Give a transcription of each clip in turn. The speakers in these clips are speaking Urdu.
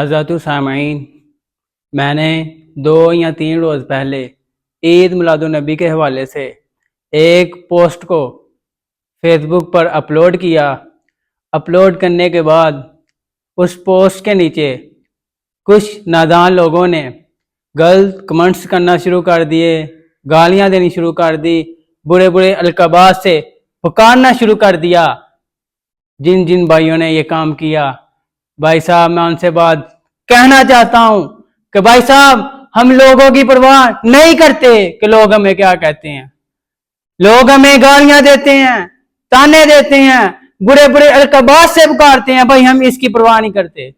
حضرات سامعین، میں نے 2 یا 3 روز پہلے عید میلاد النبی کے حوالے سے ایک پوسٹ کو فیس بک پر اپلوڈ کیا۔ اپلوڈ کرنے کے بعد اس پوسٹ کے نیچے کچھ نادان لوگوں نے غلط کمنٹس کرنا شروع کر دیے، گالیاں دینی شروع کر دی، برے برے القابات سے پکارنا شروع کر دیا۔ جن بھائیوں نے یہ کام کیا، بھائی صاحب میں ان سے بات کہنا چاہتا ہوں کہ بھائی صاحب ہم لوگوں کی پرواہ نہیں کرتے کہ لوگ ہمیں کیا کہتے ہیں۔ لوگ ہمیں گالیاں دیتے ہیں، تانے دیتے ہیں، برے برے القابات سے پکارتے ہیں، بھائی ہم اس کی پرواہ نہیں کرتے۔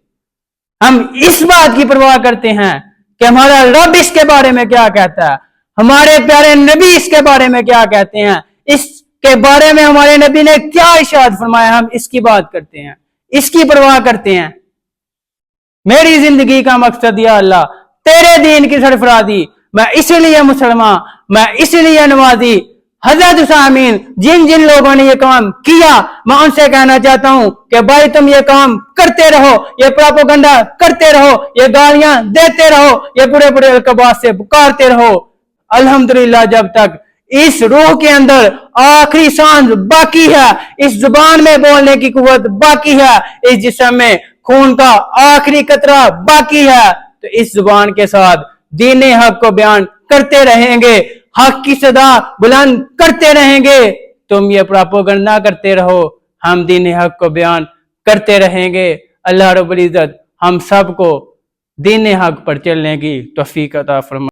ہم اس بات کی پرواہ کرتے ہیں کہ ہمارا رب اس کے بارے میں کیا کہتا ہے، ہمارے پیارے نبی اس کے بارے میں کیا کہتے ہیں، اس کے بارے میں ہمارے نبی نے کیا ارشاد فرمایا، ہم اس کی بات کرتے ہیں، اس کی پرواہ کرتے ہیں۔ میری زندگی کا مقصد یا اللہ تیرے دین کی سرفرازی، میں اسی لیے مسلمان، میں اسی لیے نمازی۔ حضرت سامعین، جن لوگوں نے یہ کام کیا، میں ان سے کہنا چاہتا ہوں کہ بھائی تم یہ کام کرتے رہو، یہ پروپیگنڈا کرتے رہو، یہ گالیاں دیتے رہو، یہ برے برے القابات سے پکارتے رہو۔ الحمدللہ جب تک اس روح کے اندر آخری سانس باقی ہے، اس زبان میں بولنے کی قوت باقی ہے، اس جسم میں خون کا آخری قطرہ باقی ہے، تو اس زبان کے ساتھ دین حق کو بیان کرتے رہیں گے، حق کی صدا بلند کرتے رہیں گے۔ تم یہ پروپیگنڈا کرتے رہو، ہم دین حق کو بیان کرتے رہیں گے۔ اللہ رب العزت ہم سب کو دین حق پر چلنے کی توفیق عطا فرمائے۔